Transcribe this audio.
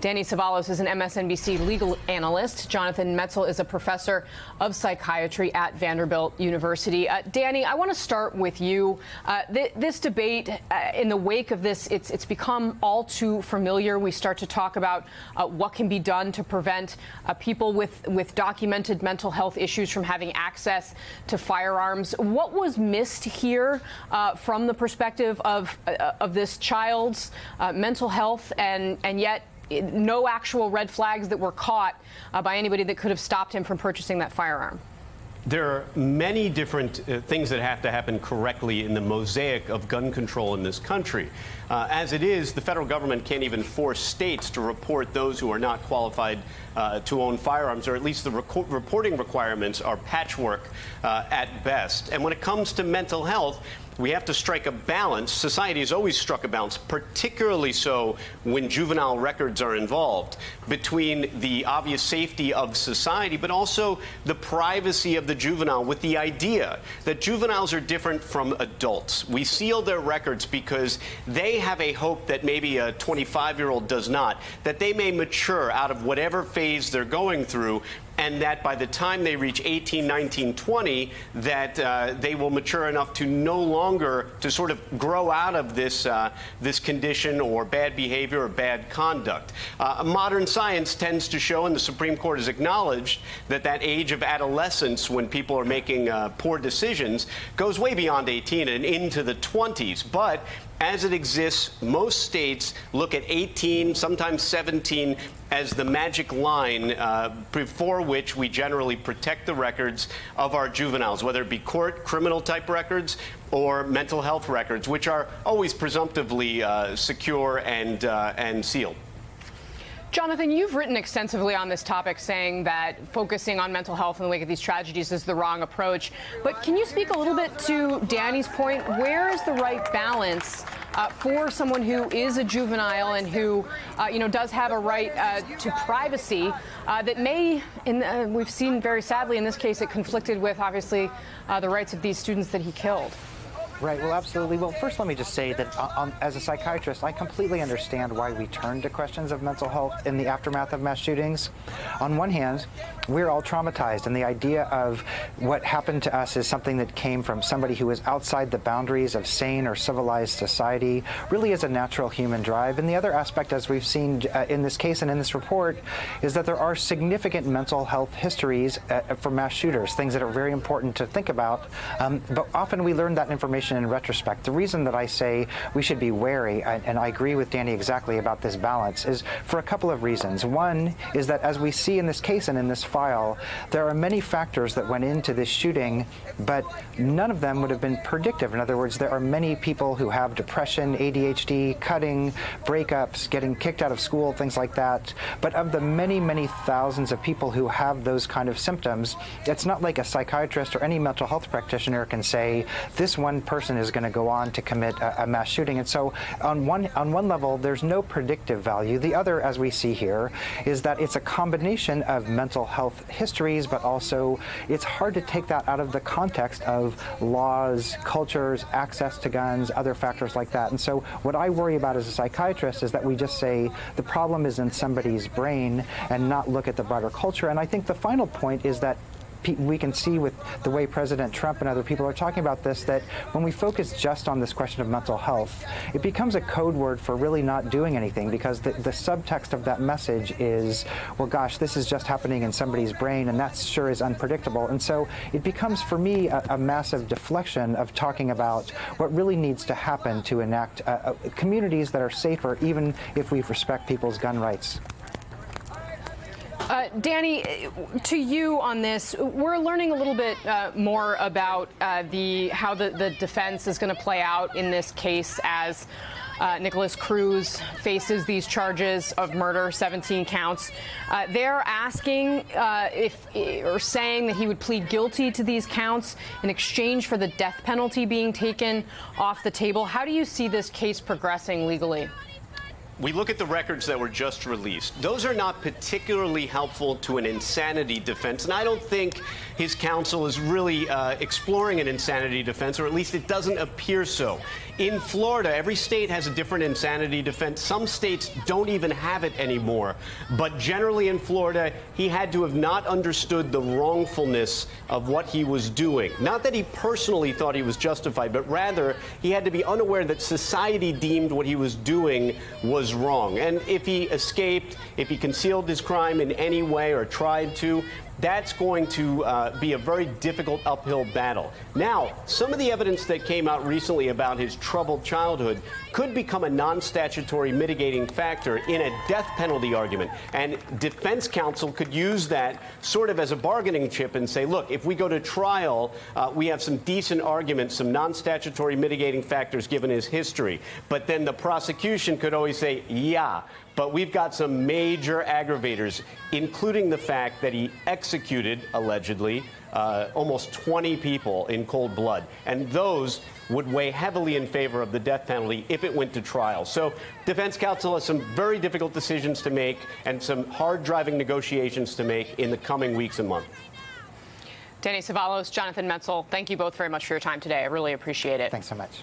Danny Cevallos is an MSNBC legal analyst. Jonathan Metzl is a professor of psychiatry at Vanderbilt University. Danny, I want to start with you. This debate, in the wake of this, it's become all too familiar. We start to talk about what can be done to prevent people with documented mental health issues from having access to firearms. What was missed here from the perspective of this child's mental health, and yet no actual red flags that were caught by anybody that could have stopped him from purchasing that firearm? There are many different things that have to happen correctly in the mosaic of gun control in this country. As it is, the federal government can't even force states to report those who are not qualified to own firearms, or at least the reporting requirements are patchwork at best. And when it comes to mental health, we have to strike a balance. Society has always struck a balance, particularly so when juvenile records are involved, between the obvious safety of society, but also the privacy of the juvenile, with the idea that juveniles are different from adults. We seal their records because they have a hope that maybe a 25-year-old does not, that they may mature out of whatever phase they're going through, and that by the time they reach 18, 19, 20, that they will mature enough to no longer to sort of grow out of this this condition or bad behavior or bad conduct. Modern science tends to show, and the Supreme Court has acknowledged, that that age of adolescence when people are making poor decisions goes way beyond 18 and into the 20s. But as it exists, most states look at 18, sometimes 17, as the magic line before which we generally protect the records of our juveniles, whether it be court, criminal-type records, or mental health records, which are always presumptively secure and sealed. Jonathan, you've written extensively on this topic, saying that focusing on mental health in the wake of these tragedies is the wrong approach. But can you speak a little bit to Danny's point? Where is the right balance for someone who is a juvenile and who, does have a right to privacy that may, we've seen very sadly in this case, it conflicted with, obviously, the rights of these students that he killed? Right. Well, absolutely. Well, first, let me just say that as a psychiatrist, I completely understand why we turn to questions of mental health in the aftermath of mass shootings. On one hand, we're all traumatized, and the idea of what happened to us is something that came from somebody who was outside the boundaries of sane or civilized society really is a natural human drive. And the other aspect, as we've seen in this case and in this report, is that there are significant mental health histories for mass shooters, things that are very important to think about. But often we learn that information in retrospect. The reason that I say we should be wary, and I agree with Danny exactly about this balance, is for a couple of reasons. One is that, as we see in this case and in this file, there are many factors that went into this shooting, but none of them would have been predictive. In other words, there are many people who have depression, ADHD, cutting, breakups, getting kicked out of school, things like that. But of the many, many thousands of people who have those kind of symptoms, it's not like a psychiatrist or any mental health practitioner can say, this one person is going to go on to commit a mass shooting. And so on one level, there's no predictive value. The other, as we see here, is that it's a combination of mental health histories, but also it's hard to take that out of the context of laws, cultures, access to guns, other factors like that. And so what I worry about as a psychiatrist is that we just say the problem is in somebody's brain and not look at the broader culture. And I think the final point is that we can see with the way President Trump and other people are talking about this, that when we focus just on this question of mental health, it becomes a code word for really not doing anything, because the subtext of that message is, well, gosh, this is just happening in somebody's brain, and that sure is unpredictable. And so it becomes, for me, a massive deflection of talking about what really needs to happen to enact communities that are safer, even if we respect people's gun rights. Danny, to you on this, we're learning a little bit more about how the defense is going to play out in this case as Nicholas Cruz faces these charges of murder, 17 counts. They're asking or saying that he would plead guilty to these counts in exchange for the death penalty being taken off the table. How do you see this case progressing legally? we look at the records that were just released. Those are not particularly helpful to an insanity defense, and I don't think his counsel is really exploring an insanity defense, or at least it doesn't appear so. In Florida, every state has a different insanity defense. Some states don't even have it anymore. But generally in Florida, he had to have not understood the wrongfulness of what he was doing. Not that he personally thought he was justified, but rather he had to be unaware that society deemed what he was doing was wrong. And if he escaped, if he concealed his crime in any way or tried to, that's going to be a very difficult uphill battle. Now, some of the evidence that came out recently about his troubled childhood could become a non-statutory mitigating factor in a death penalty argument. And defense counsel could use that sort of as a bargaining chip and say, look, if we go to trial, we have some decent arguments, some non-statutory mitigating factors given his history. But then the prosecution could always say, yeah, but we've got some major aggravators, including the fact that he executed, allegedly, almost 20 people in cold blood. And those would weigh heavily in favor of the death penalty if it went to trial. So defense counsel has some very difficult decisions to make and some hard-driving negotiations to make in the coming weeks and months. Danny Cevallos, Jonathan Metzl, thank you both very much for your time today. I really appreciate it. Thanks so much.